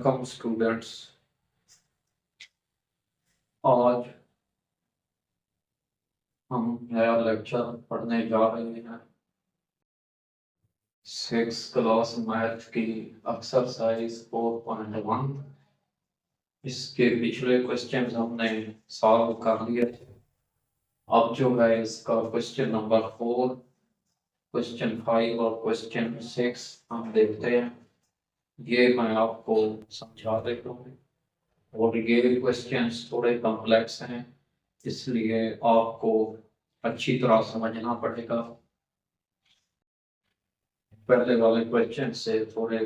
Welcome students. आज हम नया लेक्चर पढ़ने जा रहे हैं। 6th क्लास मैथ की एक्सरसाइज 4.1। इसके पिछले क्वेश्चन हमने सॉल्व कर लिए थे। अब जो है इसका क्वेश्चन नंबर 4, क्वेश्चन 5 और क्वेश्चन 6 हम देखते हैं। ये मैं आपको समझा देता हूँ और ये क्वेश्चंस थोड़े कॉम्प्लेक्स हैं, इसलिए आपको अच्छी तरह समझना पड़ेगा। पहले वाले क्वेश्चन से थोड़े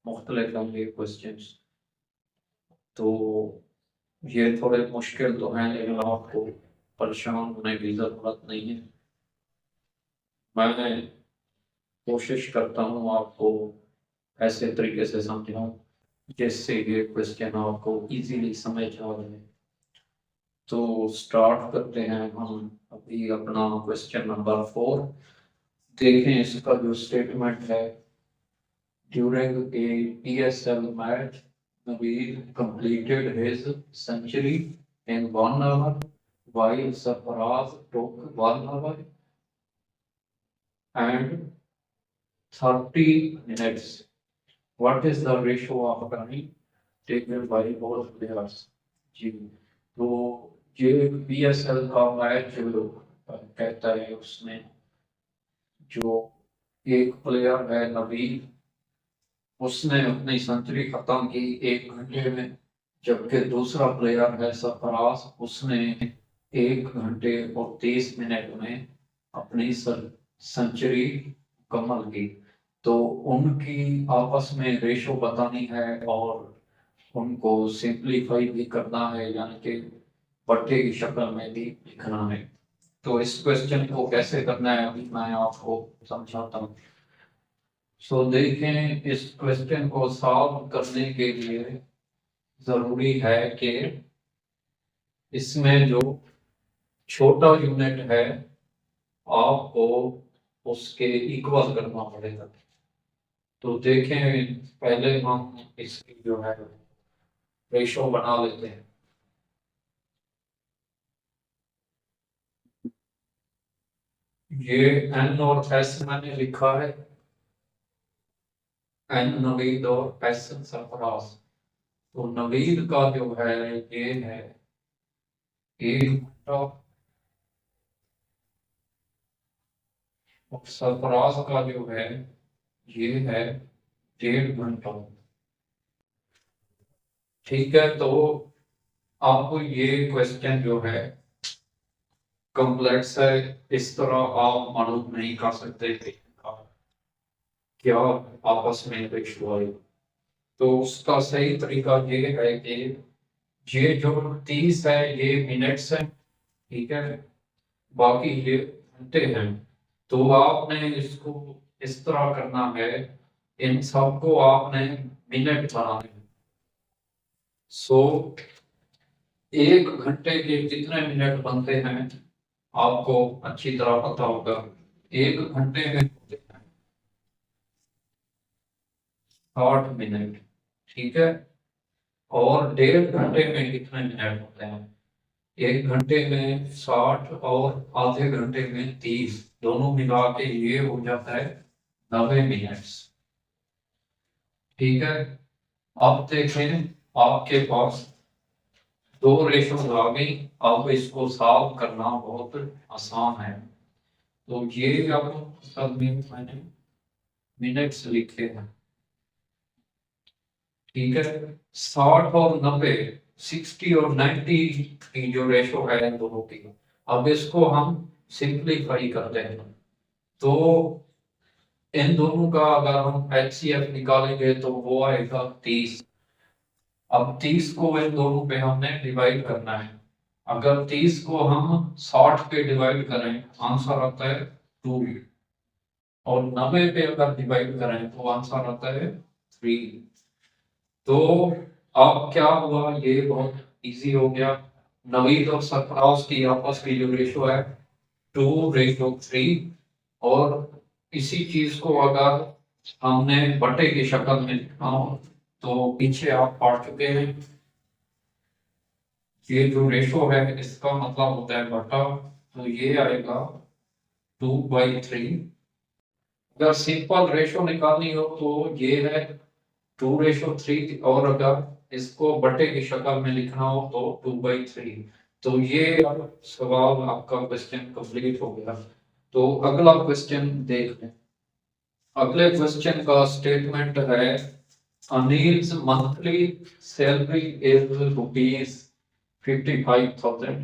मुख्तलिफ होंगे क्वेश्चंस, तो ये थोड़े मुश्किल तो हैं, लेकिन आपको परेशान होने की ज़रूरत नहीं है। मैं कोशिश करता हूँ आपको ऐसे तरीके से समझाऊँ जिससे ये क्वेश्चन आपको इजीली समझ आ जाए। तो स्टार्ट करते हैं हम अभी अपना क्वेश्चन नंबर 4। देखें इसका जो स्टेटमेंट है, during a PSL match Nabil completed his century in 1 hour, while Sarfaraz took 1 hour and 30 minutes. What is the ratio of time taken by both players? जी, तो ये PSL का मैच जो कहता है, उसमें जो एक प्लेयर है नबील, उसने अपनी सेंचुरी खत्म की 1 घंटे में, जबकि दूसरा प्लेयर है सरफराज, उसने 1 घंटे और 30 मिनट में अपनी सेंचुरी मुकम्मल की। तो उनकी आपस में रेशो बतानी है और उनको सिंप्लीफाई भी करना है, यानी कि बट्टे की शक्ल में भी लिखना है। तो इस क्वेश्चन को कैसे करना है अभी मैं आपको समझाता हूँ। सो देखें, इस क्वेश्चन को सॉल्व करने के लिए जरूरी है कि इसमें जो छोटा यूनिट है आपको उसके इक्वल करना पड़ेगा। तो देखें, पहले हम इसकी जो है रेशो बना लेते हैं। ये n और s मैंने लिखा है, n नवीद और s सरफराज। तो नवीद का जो है ये है 1 घंटा और सरफराज का जो है ये है 1.5 घंटा। ठीक है, तो आपको ये क्वेश्चन जो है कॉम्प्लेक्स है, इस तरह आप मालूम नहीं कर सकते कि क्या आपस में रेशो है। तो उसका सही तरीका ये है कि ये जो 30 है ये मिनट्स है, ठीक है, बाकी ये घंटे हैं। तो आपने इसको इस तरह करना है, इन सबको आपने मिनट बनाने हैं। सो 1 घंटे के कितने मिनट बनते हैं आपको अच्छी तरह पता होगा। 1 घंटे में होते हैं 60 मिनट, ठीक है। और 1.5 घंटे में कितने मिनट होते हैं? 1 घंटे में 60 और आधे घंटे में 30, दोनों मिला के ये हो जाता है 90 मिनट्स, ठीक है। अब देखें, आपके पास 2 रेशो आ गई। अब इसको सॉल्व करना बहुत आसान है। तो ये अब सब में मैंने मिनट्स लिखे हैं, ठीक है। 60 और 90, 60 और 90 की जो रेशो है इन दोनों की, अब इसको हम सिंप्लीफाई करते हैं। तो इन दोनों का अगर हम HCF निकालेंगे तो वो आएगा 30। अब 30 को इन दोनों पे हमने डिवाइड करना है। अगर 30 को हम 60 पे डिवाइड करें, आंसर आता है 2, और 90 पे अगर डिवाइड करें तो आंसर आता है 3। तो अब क्या हुआ, ये बहुत इजी हो गया। नवीद और सरफराज की आपस की जो रेशो है 2:3, और इसी चीज को अगर हमने बटे की शक्ल में लिखा हो तो पीछे आप पढ़ चुके हैं। ये जो रेशो है इसका मतलब होता है बटा, तो ये आएगा 2/3। अगर सिंपल रेशो निकालनी हो तो ये है 2:3, और अगर इसको बटे की शक्ल में लिखना हो तो 2/3। तो ये सवाल आपका क्वेश्चन कंप्लीट हो गया। तो अगला क्वेश्चन देख लें। अगले क्वेश्चन का स्टेटमेंट है Anil's monthly salary is ₹55,000.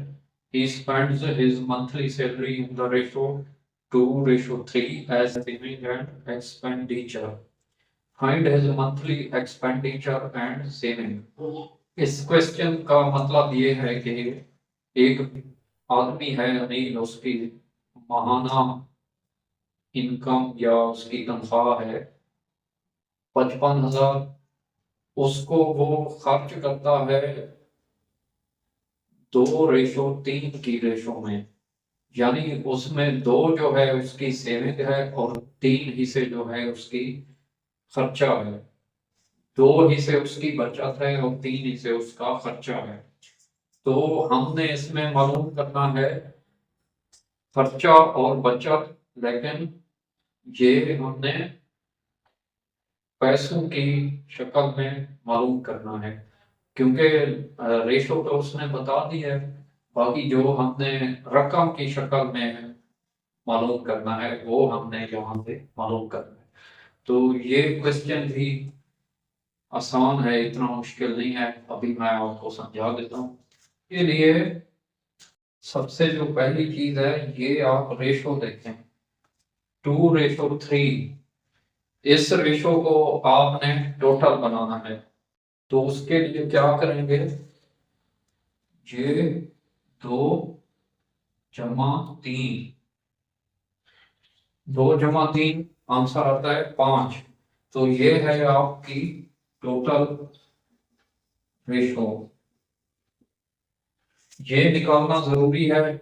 He spends his monthly salary in the ratio 2:3 as saving and expenditure. Find his monthly expenditure and saving. इस क्वेश्चन का मतलब ये है कि एक आदमी है अनिल, उसकी माहाना इनकम या उसकी तनख्वाह है 55,000। उसको वो खर्च करता है 2:3 की रेशो में, यानी उसमें 2 जो है उसकी सेविंग है और 3 हिस्से जो है उसकी खर्चा है। 2 हिस्से उसकी बचत है और 3 हिस्से उसका खर्चा है। तो हमने इसमें मालूम करना है खर्चा और बचत, लेकिन ये हमने पैसों की शक्ल में मालूम करना है, क्योंकि रेशो तो उसने बता दी है। बाकी जो हमने रकम की शक्ल में मालूम करना है वो हमने यहाँ पे मालूम करना है। तो ये क्वेश्चन भी आसान है, इतना मुश्किल नहीं है। अभी मैं आपको समझा देता हूँ। के लिए सबसे जो पहली चीज है, ये आप रेशो देखें 2:3। इस रेशो को आपने टोटल बनाना है, तो उसके लिए क्या करेंगे, ये 2+3, 2+3 आंसर आता है 5। तो ये है आपकी टोटल रेशो। ये निकालना जरूरी है,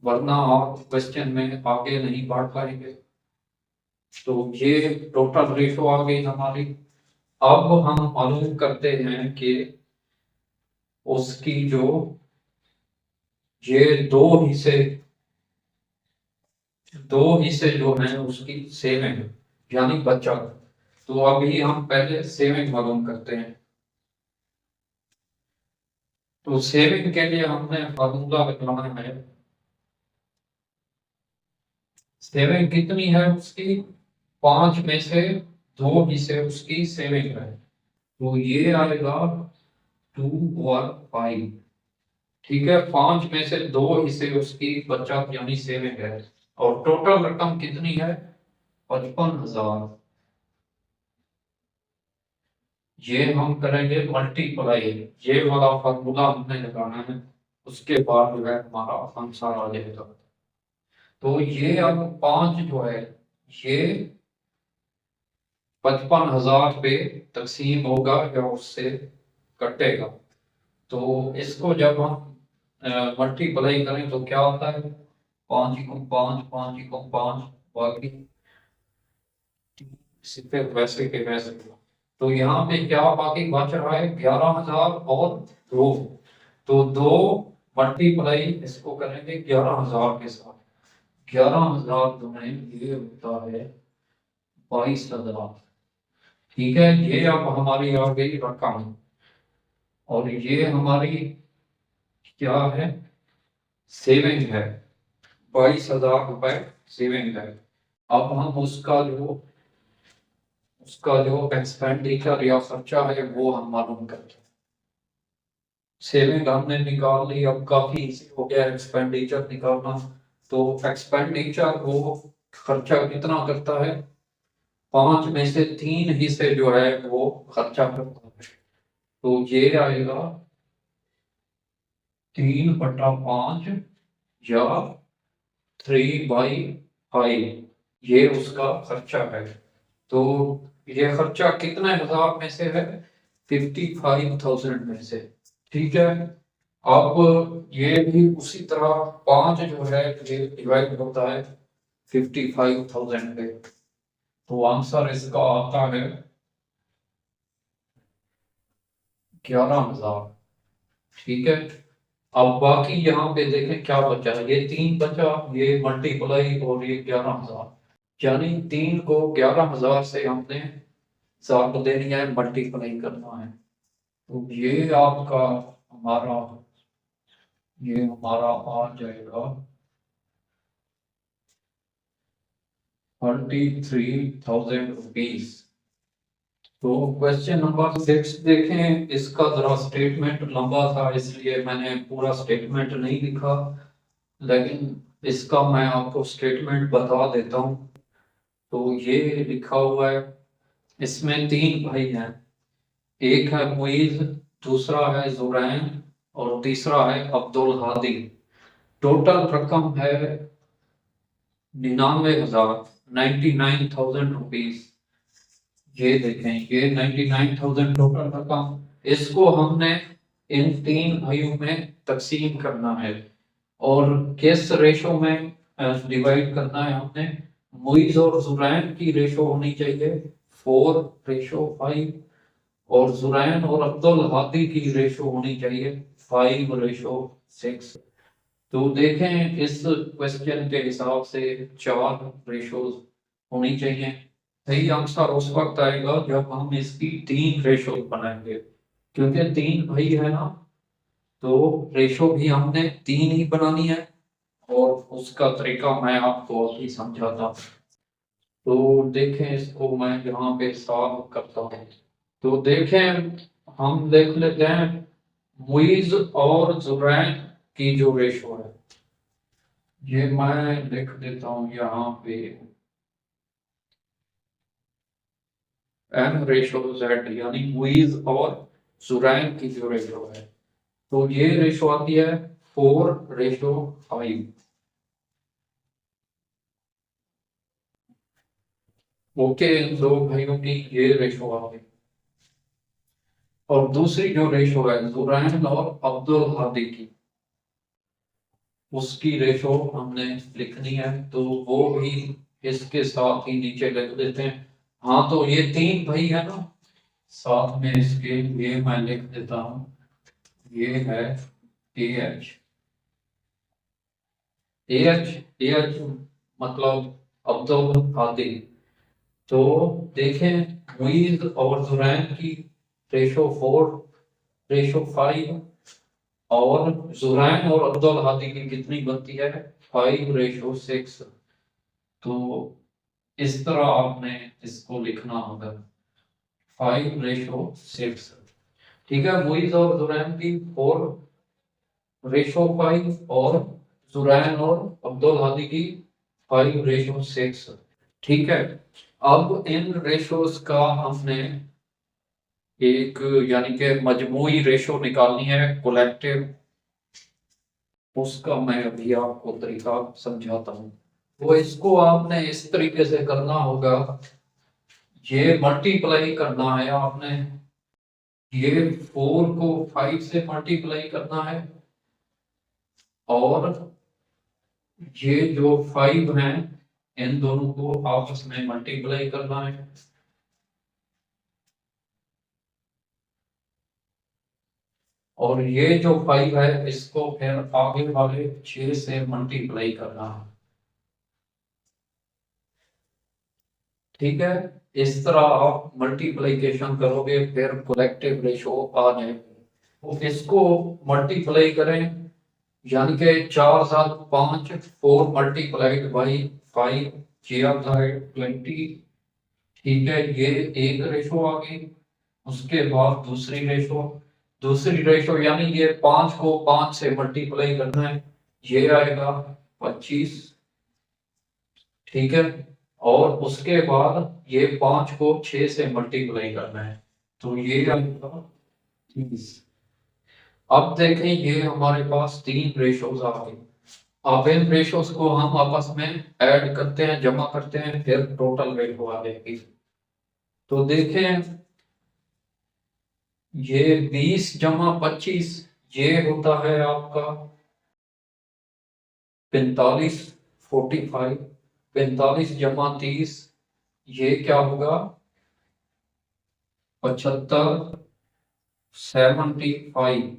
वरना आप क्वेश्चन में आगे नहीं बढ़ पाएंगे। तो ये टोटल रेशो आ गई हमारी। अब हम मालूम करते हैं कि उसकी जो ये 2 हिस्से जो हैं उसकी सेविंग यानी बचत। तो अभी हम पहले सेविंग मालूम करते हैं। तो सेविंग के लिए हमने फार्मूला लगाना है। सेविंग कितनी है उसकी, 5 में से 2 हिस्से उसकी सेविंग है, तो ये आएगा 2/5। ठीक है, 5 में से 2 हिस्से उसकी बचत यानी सेविंग है, और टोटल रकम कितनी है 55,000। ये हम करेंगे मल्टीप्लाई, ये वाला फार्मूला हमने लगाना है, उसके बाद जो है हमारा आंसर आ जाएगा। तो ये अब 5 जो है ये 55,000 पे तकसीम होगा या उससे कटेगा। तो इसको जब हम मल्टीप्लाई करें तो क्या होता है, 5 × 5, 5 × 5, बाकी सिर्फ वैसे के वैसे। तो यहाँ पे क्या बाकी बच रहा है 11,000 और 2। तो 2 मल्टीप्लाई इसको करेंगे 11,000 के साथ। 11,000 जो है ये होता है 22,000। ठीक है, ये अब हमारी आ गई रकम, और ये हमारी क्या है, सेविंग है, 22,000 रुपए सेविंग है। अब हम उसका जो एक्सपेंडिचर या खर्चा है वो हम मालूम करते हैं। सेविंग हमने निकाल ली, अब काफी इजी हो गया एक्सपेंडिचर निकालना। तो एक्सपेंडिचर वो खर्चा कितना करता है, 5 में से 3 हिस्से जो है वो खर्चा करता है। तो ये आएगा 3/5 या 3/5, ये उसका खर्चा है। तो ये खर्चा कितने हजार में से है, 55,000 में से। ठीक है, अब ये भी उसी तरह 5 जो है ये डिवाइड होता है 55,000 पे। तो आंसर इसका आता है 11,000। ठीक है, अब बाकी यहाँ पे देखें क्या बचा, ये 3 बचा, ये मल्टीप्लाई और ये 11,000, यानी 3 को 11,000 से हमने साथ देनी है, मल्टीप्लाई करना है। तो ये हमारा आ जाएगा 33,000 रुपीज। तो क्वेश्चन नंबर 6 देखें, इसका जरा स्टेटमेंट लंबा था इसलिए मैंने पूरा स्टेटमेंट नहीं लिखा, लेकिन इसका मैं आपको स्टेटमेंट बता देता हूँ। तो ये लिखा हुआ है, इसमें 3 भाई हैं, एक है मुइज, दूसरा है जुरैन और तीसरा है अब्दुल हादी। टोटल रकम है 99,000, 99,000 रुपीज। ये देखें, ये 99,000 टोटल रकम, इसको हमने इन 3 भाइयों में तकसीम करना है और किस रेशो में डिवाइड करना है हमने। मुइज और जुरैन की रेशो होनी चाहिए 4:5 और जुरैन और अब्दुल हादी की रेशो होनी चाहिए 5:6। तो देखें, इस क्वेश्चन के हिसाब से 4 रेशोज होनी चाहिए। सही आंसर उस वक्त आएगा जब हम इसकी 3 रेशो बनाएंगे, क्योंकि 3 भाई है ना, तो रेशो भी हमने 3 ही बनानी है और उसका तरीका मैं आपको अभी समझाता। तो देखें, इसको मैं यहाँ पे सॉल्व करता हूँ। तो देखें, हम देख लेते हैं मुइज और जुरैन की जो रेशो है, ये मैं लिख देता हूँ यहाँ पे n/z, यानी मुइज और जुरैन की जो रेशो है, तो ये रेशो आती है 4:5। ओके, इन दो भाइयों की ये रेशो आ गई। और दूसरी जो रेशो है जुरैन और अब्दुल हादी की, उसकी रेशो हमने लिखनी है, तो वो भी इसके साथ ही नीचे लिख देते हैं। हाँ, तो ये 3 भाई है ना, साथ में इसके ये मैं लिख देता हूँ, ये है AH। AH मतलब अब्दुल हादी। तो देखें, मुइज और जुरैन की रेशो 4:5 और जुरैन और अब्दुल हादी की कितनी बनती है 5:6। तो इस तरह आपने इसको लिखना होगा 5:6। ठीक है, मुइज और जुरैन की 4:5 और जुरैन और अब्दुल हादी की 5:6। ठीक है, अब इन रेशोज का हमने एक, यानी कि मजमूई रेशो निकालनी है, कोलेक्टिव। उसका मैं अभी आपको तरीका समझाता हूँ। तो इसको आपने इस तरीके से करना होगा, ये मल्टीप्लाई करना है आपने, ये 4 को 5 से मल्टीप्लाई करना है और ये जो 5 हैं इन दोनों को आपस में मल्टीप्लाई करना है। और ये जो 5 है इसको फिर आगे वाले 6 से मल्टीप्लाई करना है। ठीक है, इस तरह आप मल्टीप्लीकेशन करोगे, फिर कलेक्टिव रेशो आ जाएगी। तो इसको मल्टीप्लाई करें, यानी कि 4 7 5, 4 × 5 6 20। ठीक है, ये एक रेशो आ गई। उसके बाद दूसरी रेशो यानी ये 5 को 5 से मल्टीप्लाई करना है, ये आएगा 25। ठीक है, और उसके बाद ये 5 को 6 से मल्टीप्लाई करना है, तो ये आएगा 30। अब देखें, ये हमारे पास 3 रेशोज आ गई। अब इन रेशोज को हम आपस में ऐड करते हैं, जमा करते हैं, फिर टोटल रेशो आ जाएगी। तो देखें, ये 20 + 25 ये होता है आपका 45, 45। 45 + 30 ये क्या होगा 75। 75।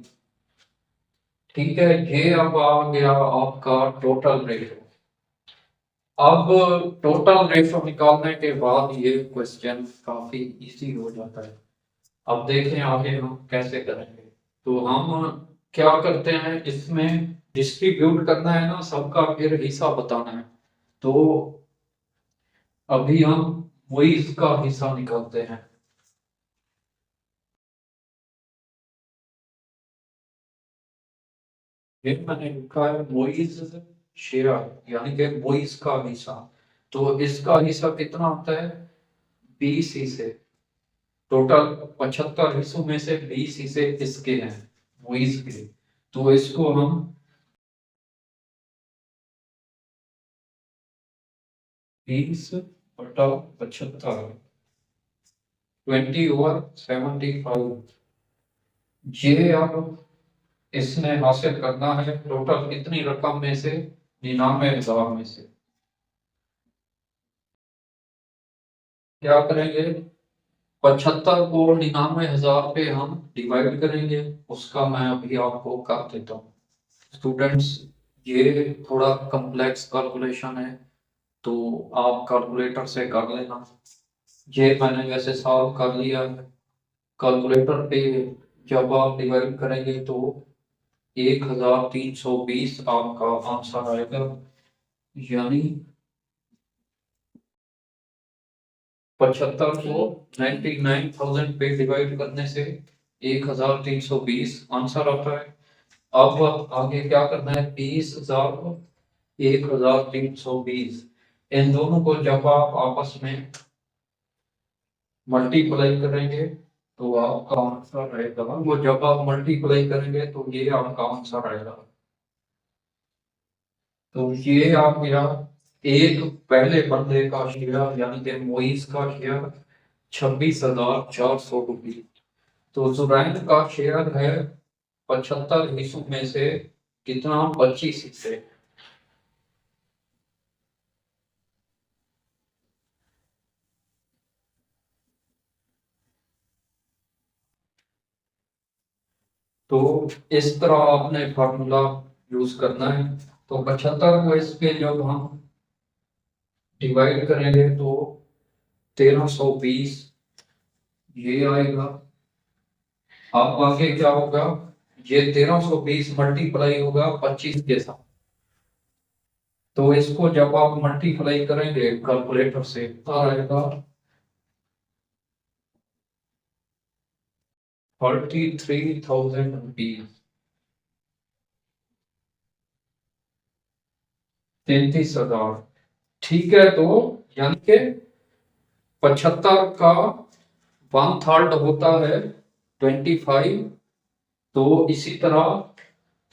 ठीक है, ये अब आ गया आपका टोटल रेशो। अब टोटल रेशो निकालने के बाद ये क्वेश्चन काफी इजी हो जाता है। अब देखें आगे हम कैसे करेंगे। तो हम क्या करते हैं, इसमें डिस्ट्रीब्यूट करना है ना, सबका फिर हिस्सा बताना है। तो अभी हम वही इसका हिस्सा निकालते हैं। ये मैंने लिखा है मोइज शेयर, यानी कि मोइज का हिस्सा। तो इसका हिस्सा कितना होता है, 20 हिस्से। टोटल 75 हिस्सों में से 20 हिस्से इसके हैं, मोइज के। तो इसको हम 20/75, 20/75। ये अब इसने हासिल करना है टोटल कितनी रकम में से, 99,000 में से। क्या करेंगे, 75 को 99,000 पे हम डिवाइड करेंगे। उसका मैं अभी आपको कर देता हूँ स्टूडेंट्स। ये थोड़ा कम्प्लेक्स कैलकुलेशन है, तो आप कैलकुलेटर से कर लेना। ये मैंने वैसे सॉल्व कर लिया है कैलकुलेटर पे। जब आप डिवाइड करेंगे तो 1320 आपका आंसर आएगा। यानी 75 को 99,000 पे डिवाइड करने से 1320 आंसर आता है। अब आगे क्या करना है, 20,000 को 1320, इन दोनों को जब आप आपस में मल्टीप्लाई करेंगे तो आपका आंसर आएगा, वो जब आप मल्टीप्लाई करेंगे तो ये आपका आंसर आएगा। तो ये आप मेरा एक पहले बंदे का शेयर यानी कि मोइस का शेयर 26,400 रुपये। तो जुरैन का शेयर है 75 हिस्सों में से कितना, 25 हिस्से। तो इस तरह आपने फार्मूला यूज करना है। तो 75 को इस पे जब हम डिवाइड करेंगे तो 1320 ये आएगा। अब आगे क्या होगा, ये 1320 मल्टीप्लाई होगा 25 के साथ। तो इसको जब आप मल्टीप्लाई करेंगे कैलकुलेटर से तो आएगा 33,000 रुपीज, 33,000। ठीक है, तो यानी कि 75 का 1/3 होता है 25। तो इसी तरह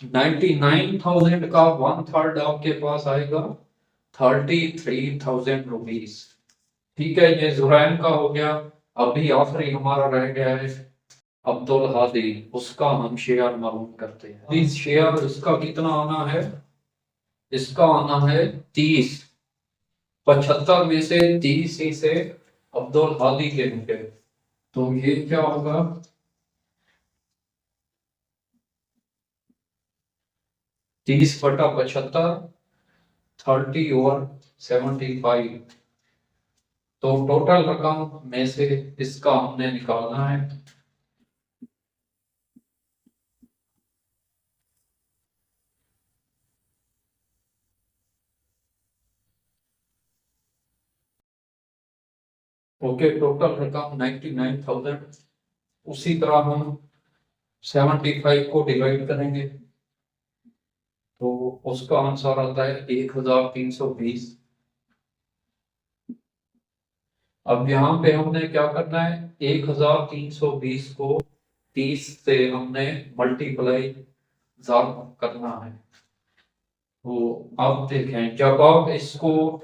99,000 का 1/3 आपके पास आएगा 33,000 रुपीज। ठीक है, ये जुरैन का हो गया। अभी आखिरी हमारा रह गया है अब्दुल हादी, उसका हम शेयर मालूम करते हैं। इस शेयर इसका कितना आना है, इसका आना है 30। 75 में से 30 ही से अब्दुल हादी के होंगे। तो ये क्या होगा, 30/75, 30/75। तो टोटल रकम में से इसका हमने निकालना है। ओके, टोटल रकम 99,000। उसी तरह हम 75 को डिवाइड करेंगे तो उसका आंसर आता है 1320। अब यहाँ पे हमने क्या करना है, 1320 को 30 से हमने मल्टीप्लाई करना है। तो अब देखें, जब आप इसको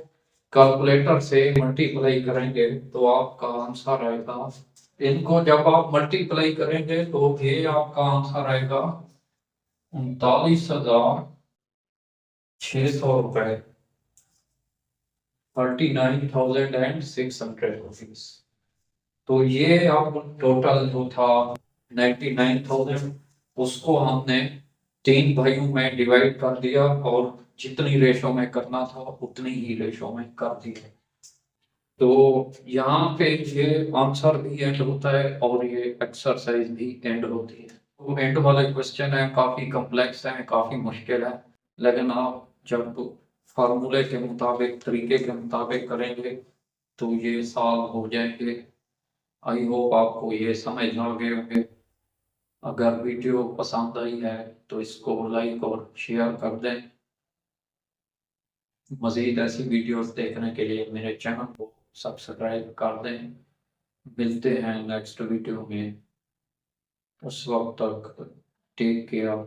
कैलकुलेटर से मल्टीप्लाई करेंगे तो आपका आंसर आएगा, इनको जब आप मल्टीप्लाई करेंगे तो ये आपका आंसर आएगा 39,600 रुपए, 39,600 रुपीज। तो ये अब टोटल जो था 99,000, उसको हमने 3 भाइयों में डिवाइड कर दिया और जितनी रेशो में करना था उतनी ही रेशो में कर दिया। तो यहाँ पे ये आंसर भी एंड होता है और ये एक्सरसाइज भी एंड होती है। तो एंड वाले क्वेश्चन है, काफी कॉम्प्लेक्स है, काफी मुश्किल है, लेकिन आप जब फार्मूले के मुताबिक, तरीके के मुताबिक करेंगे तो ये सॉल्व हो जाएंगे। आई होप आपको ये समझ आ गए होंगे। अगर वीडियो पसंद आई है तो इसको लाइक और शेयर कर दें। मज़ीद ऐसी वीडियोस देखने के लिए मेरे चैनल को सब्सक्राइब कर दें। मिलते हैं नेक्स्ट वीडियो में, उस वक्त तक टेक केयर।